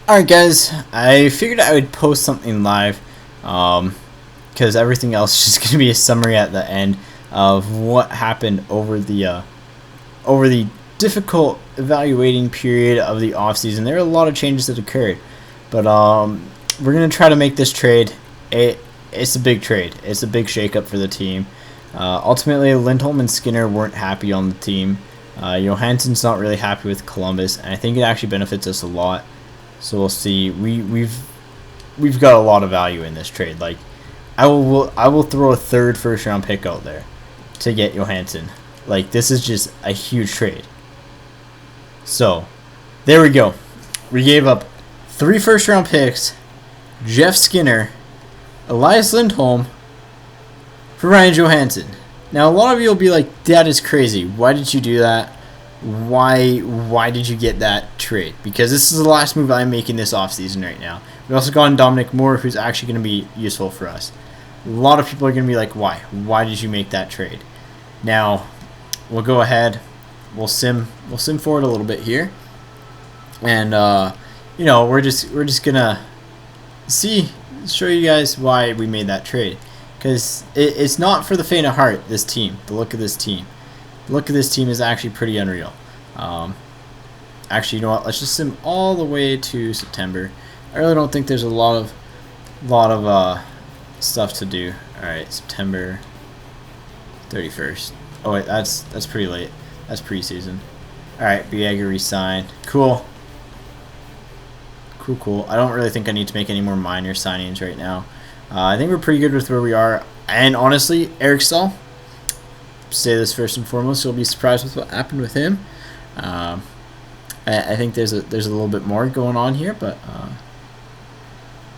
Alright guys, I figured I would post something live because everything else is just going to be a summary at the end of what happened over the difficult evaluating period of the offseason. There are a lot of changes that occurred, but we're going to try to make this trade. It's a big trade. It's a big shakeup for the team. Ultimately, Lindholm and Skinner weren't happy on the team. Johansson's not really happy with Columbus, and I think it actually benefits us a lot. So we'll see. We've got a lot of value in this trade. Like, I will throw a third first round pick out there to get Johansson. Like, this is just a huge trade. So there we go. We gave up 3 first round picks, Jeff Skinner, Elias Lindholm, for Ryan Johansson. Now a lot of you will be like, that is crazy. Why did you do that? Why did you get that trade? Because this is the last move I'm making this offseason right now. We also got Dominic Moore, who's actually going to be useful for us. A lot of people are going to be like, why? Why did you make that trade? Now, we'll go ahead. We'll sim forward a little bit here, and we're just gonna show you guys why we made that trade. Because it's not for the faint of heart. This team, the look of this team. The look of this team is actually pretty unreal. Actually, you know what? Let's just sim all the way to September. I really don't think there's a lot of stuff to do. All right, September 31st. Oh wait, that's pretty late. That's preseason. All right, Biega re-signed. Cool. Cool. I don't really think I need to make any more minor signings right now. I think we're pretty good with where we are. And honestly, Eric Stahl, say this first and foremost, you'll be surprised with what happened with him. I think there's a little bit more going on here, but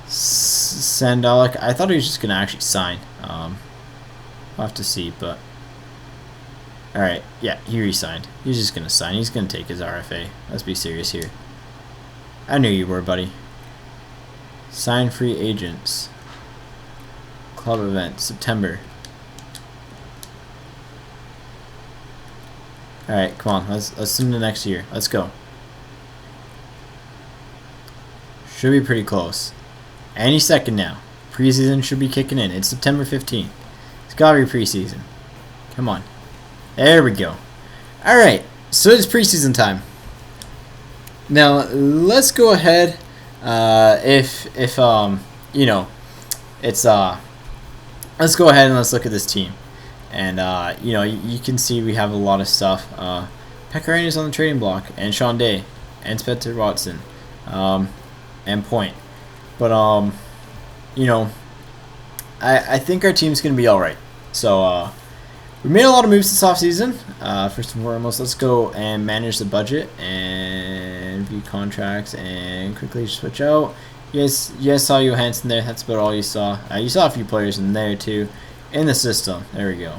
Sandalik, I thought he was just gonna actually sign. We'll have to see, but all right, yeah, he re-signed. He's just gonna sign. He's gonna take his RFA. Let's be serious here. I knew you were, buddy. Sign free agents. Club event, September. Alright, come on, let's sim to next year. Let's go. Should be pretty close. Any second now. Preseason should be kicking in. It's September 15th. It's gotta be preseason. Come on. There we go. Alright, so it's preseason time. Now let's go ahead. Let's go ahead and let's look at this team. And, you can see we have a lot of stuff. Pekka is on the trading block, and Sean Day, and Spencer Watson, and Point. But, I think our team's going to be alright. So, we made a lot of moves this offseason. First and foremost, let's go and manage the budget and view contracts and quickly switch out. You guys saw Johansson there. That's about all you saw. You saw a few players in there too, in the system. There we go.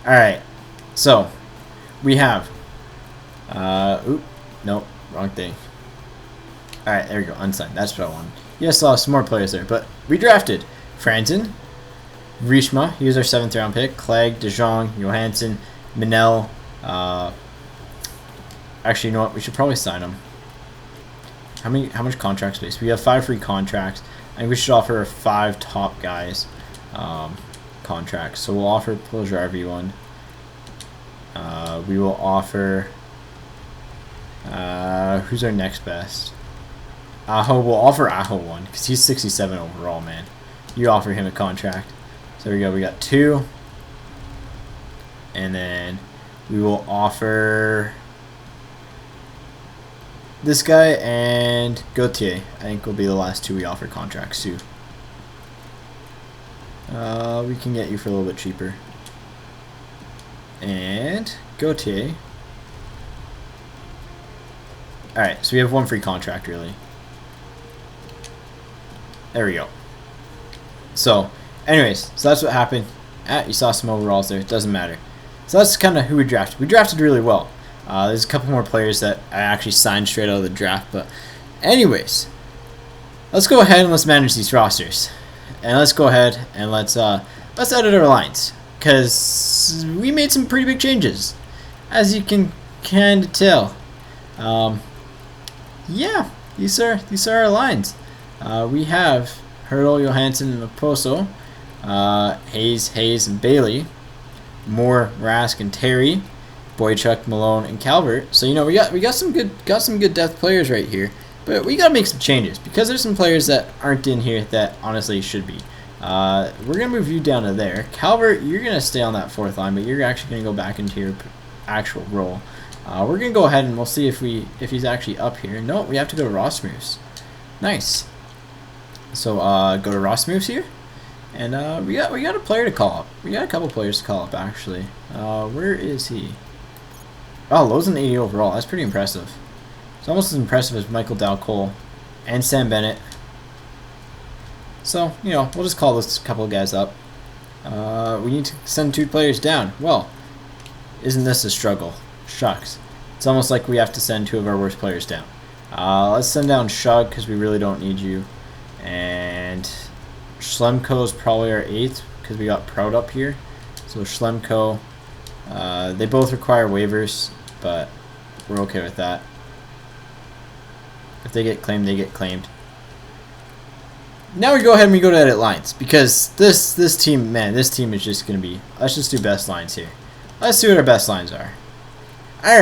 All right. So we have. Nope, wrong thing. All right, there we go. Unsigned. That's what I wanted. You guys saw some more players there, but we drafted Franzen, Rishma. He was our 7th round pick. Clegg, De Jong, Johansson, Minell. Actually, you know what? We should probably sign him. How much contract space? We have 5 free contracts. I think we should offer 5 top guys contracts. So we'll offer Puljarvi one. We will offer who's our next best? Aho. We'll offer Aho one because he's 67 overall, man. You offer him a contract. So there we go. We got 2, and then we will offer this guy and Gauthier. I think will be the last 2 we offer contracts to. We can get you for a little bit cheaper. And Gauthier. Alright, so we have 1 free contract really. There we go. So, anyways, so that's what happened. You saw some overalls there. It doesn't matter. So that's kind of who we drafted. We drafted really well. There's a couple more players that I actually signed straight out of the draft, but anyways, let's go ahead and let's manage these rosters, and let's go ahead and let's edit our lines because we made some pretty big changes, as you can kind of tell. Yeah, these are our lines. We have Hurdle, Johansson, and Okposo, Hayes, and Bailey, Moore, Rask, and Terry, Boychuk, Malone, and Calvert. So we got some good depth players right here, but we gotta make some changes because there's some players that aren't in here that honestly should be. We're gonna move you down to there. Calvert, you're gonna stay on that fourth line, but you're actually gonna go back into your actual role. We're gonna go ahead and we'll see if he's actually up here. No, we have to go to Rasmus. Nice. So go to Rasmus here, and we got a player to call up. We got a couple players to call up actually. Where is he? Oh, Lowe's an 80 overall. That's pretty impressive. It's almost as impressive as Michael Dalcole and Sam Bennett. So, we'll just call this couple of guys up. We need to send 2 players down. Well, isn't this a struggle? Shucks. It's almost like we have to send 2 of our worst players down. Let's send down Shug because we really don't need you. And Schlemko is probably our 8th because we got Proud up here. So Schlemko, they both require waivers, but we're okay with that. If they get claimed, they get claimed. Now we go ahead and we go to edit lines because this team is just gonna be. Let's just do best lines here. Let's see what our best lines are. All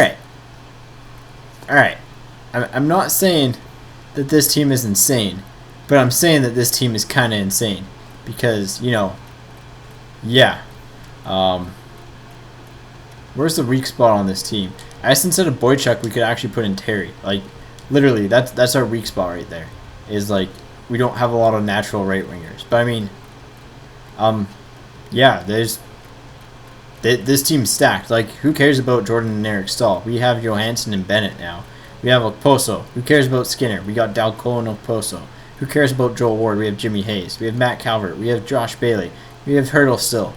right. I'm not saying that this team is insane, but I'm saying that this team is kind of insane because yeah. Where's the weak spot on this team? I guess instead of Boychuk, we could actually put in Terry. Like, literally, that's our weak spot right there. Is like we don't have a lot of natural right wingers. But I mean, yeah, this team's stacked. Like, who cares about Jordan and Eric Stahl? We have Johansson and Bennett now. We have Okposo. Who cares about Skinner? We got Dalcole and Okposo. Who cares about Joel Ward? We have Jimmy Hayes. We have Matt Calvert. We have Josh Bailey. We have Hurdle still.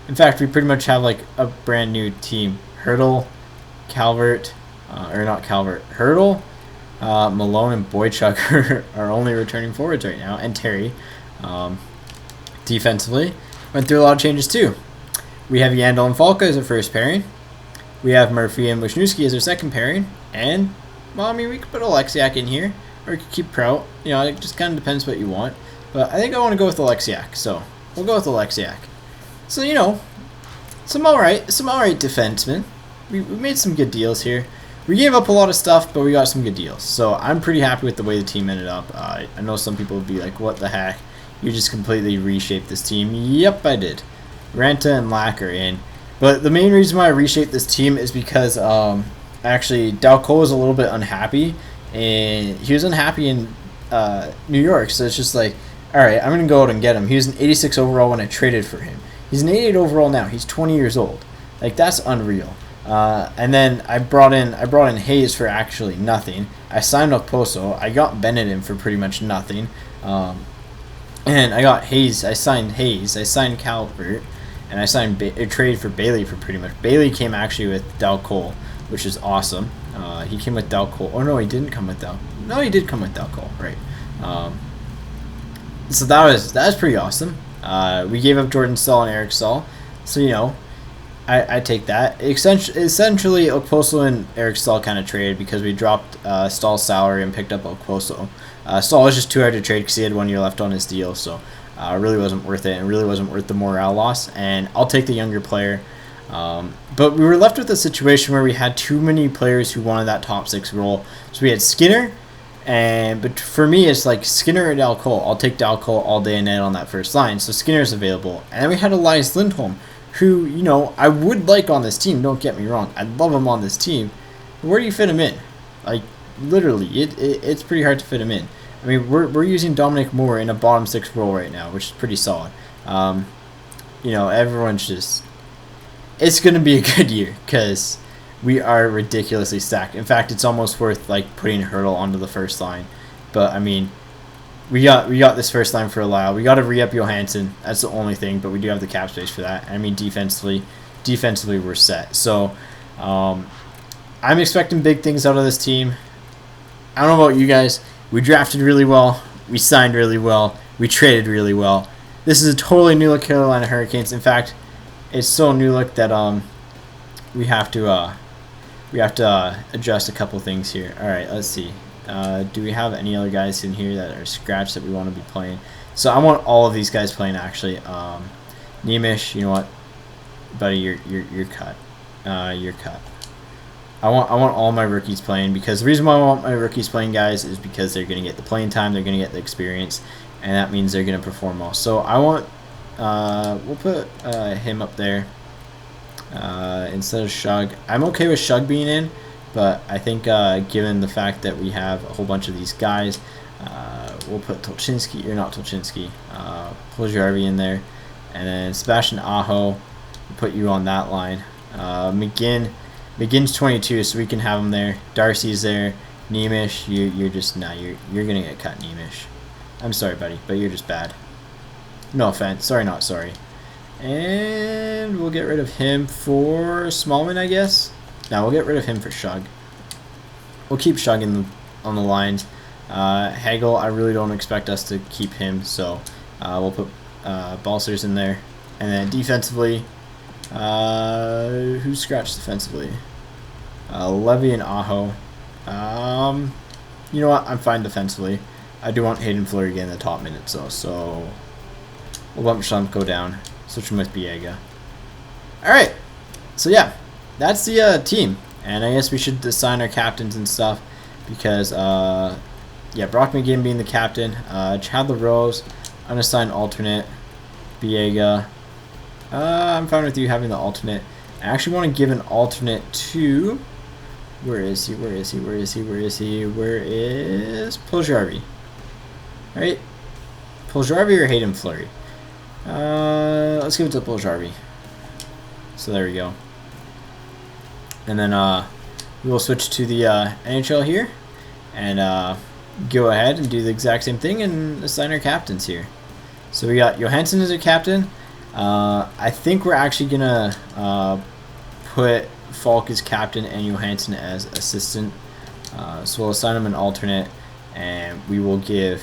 In fact, we pretty much have like a brand new team. Hurdle, Calvert, or not Calvert. Hurdle, Malone, and Boychuk are only returning forwards right now, and Terry. Defensively, went through a lot of changes too. We have Yandel and Falca as our first pairing. We have Murphy and Wisniewski as our second pairing. And, well, I mean, we could put Alexiak in here, or we could keep Prout. It just kind of depends what you want. But I think I want to go with Alexiak, so we'll go with Alexiak. So, some alright defensemen. We made some good deals here. We gave up a lot of stuff, but we got some good deals. So I'm pretty happy with the way the team ended up. I know some people would be like, what the heck? You just completely reshaped this team. Yep, I did. Ranta and Lack are in. But the main reason why I reshaped this team is because actually Dalcole was a little bit unhappy. And he was unhappy in New York. So it's just like, alright, I'm going to go out and get him. He was an 86 overall when I traded for him. He's an 88 overall now. He's 20 years old. Like, that's unreal. And then I brought in Hayes for actually nothing. I signed Okposo. I got Bennett in for pretty much nothing. And I got Hayes. I signed Hayes. I signed Calvert. And I signed a trade for Bailey for pretty much. Bailey came actually with Dalcole, which is awesome. He came with Dalcole. Oh, no, he didn't come with Dalcole. No, he did come with Dalcole, right. So that was pretty awesome. We gave up Jordan Stahl and Eric Stahl. So, I take that. Essentially, Okposo and Eric Stahl kind of traded because we dropped Stahl's salary and picked up Okposo. Stahl was just too hard to trade because he had 1 year left on his deal. So, it really wasn't worth it and really wasn't worth the morale loss. And I'll take the younger player. But we were left with a situation where we had too many players who wanted that top 6 role. So, we had Skinner. But for me, it's like Skinner or Dalcole. I'll take Dalcole all day and night on that first line. So Skinner's available. And then we had Elias Lindholm, who, I would like on this team. Don't get me wrong. I'd love him on this team. But where do you fit him in? Like, literally, it's pretty hard to fit him in. I mean, we're using Dominic Moore in a bottom 6 role right now, which is pretty solid. Everyone's just... It's going to be a good year because... we are ridiculously stacked. In fact, it's almost worth like putting Hurdle onto the first line. But I mean, we got this first line for a while. We got to re-up Johansson. That's the only thing, but we do have the cap space for that. I mean, defensively we're set. So I'm expecting big things out of this team. I don't know about you guys. We drafted really well. We signed really well. We traded really well. This is a totally new look Carolina Hurricanes. In fact, it's so new look that we have to adjust a couple things here. All right, let's see. Do we have any other guys in here that are scratched that we want to be playing? So I want all of these guys playing actually. Nemish, you know what, buddy, you're cut. You're cut. I want all my rookies playing, because the reason why I want my rookies playing, guys, is because they're gonna get the playing time, they're gonna get the experience, and that means they're gonna perform well. So I want we'll put him up there instead of Shug. I'm okay with Shug being in, but I think given the fact that we have a whole bunch of these guys, we'll put Tolchinsky, or not Tolchinsky, Puljuarvi in there, and then Sebastian Aho, we'll put you on that line. McGinn's 22, so we can have him there. Darcy's there. Nemish, you're just you're gonna get cut, Nemish. I'm sorry, buddy, but you're just bad. No offense. Sorry, not sorry. And we'll get rid of him for Smallman, I guess. No, we'll get rid of him for Shug. We'll keep Shug on the lines. Hagel, I really don't expect us to keep him, so we'll put Balsers in there. And then defensively, who's scratched defensively? Levy and Aho. You know what? I'm fine defensively. I do want Hayden Fleury again in the top minutes, though, so we'll bump Schlemko down. Switch him with Biega. Alright. So, yeah. That's the team. And I guess we should assign our captains and stuff, because, yeah, Brock McGinn being the captain. Chad LaRose, unassigned alternate. Biega. I'm fine with you having the alternate. I actually want to give an alternate to... Where is he? Where is he? Where is he? Where is he? Where is Puljuarvi? Alright. Puljuarvi or Hayden Fleury? Let's give it to Puljuarvi. So there we go. And then we will switch to the NHL here. And go ahead and do the exact same thing and assign our captains here. So we got Johansson as our captain. I think we're actually going to put Falk as captain and Johansson as assistant. So we'll assign him an alternate, and we will give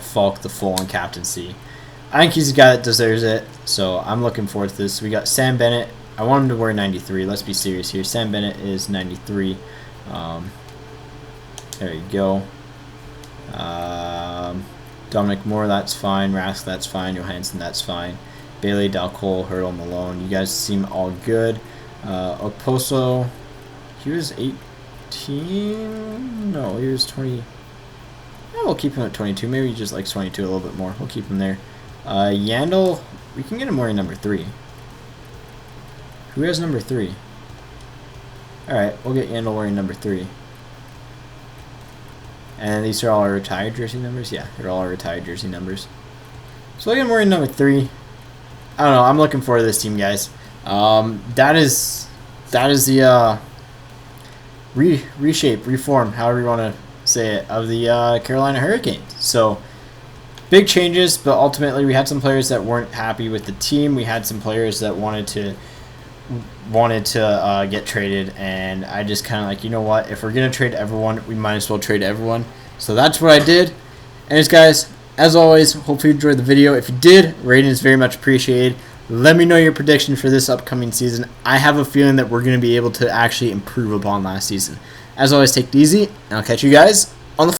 Falk the full-on captaincy. I think he's a guy that deserves it, so I'm looking forward to this. We got Sam Bennett. I want him to wear 93. Let's be serious here. Sam Bennett is 93. There you go. Dominic Moore, that's fine. Rask, that's fine. Johansson, that's fine. Bailey, Dalcole, Hurdle, Malone. You guys seem all good. Oposo, he was 18? No, he was 20. Oh, we'll keep him at 22. Maybe he just likes 22 a little bit more. We'll keep him there. Yandel, we can get him wearing number 3. Who has number 3? Alright, we'll get Yandel wearing number 3. And these are all our retired jersey numbers? Yeah, they're all our retired jersey numbers. So we'll get him wearing number 3. I don't know. I'm looking forward to this team, guys. That is the reshape, reform, however you want to say it, of the Carolina Hurricanes. So big changes, but ultimately we had some players that weren't happy with the team. We had some players that wanted to get traded, and I just kind of like, you know what? If we're gonna trade everyone, we might as well trade everyone. So that's what I did. Anyways, guys, as always, hopefully you enjoyed the video. If you did, rating is very much appreciated. Let me know your prediction for this upcoming season. I have a feeling that we're going to be able to actually improve upon last season. As always, take it easy, and I'll catch you guys on the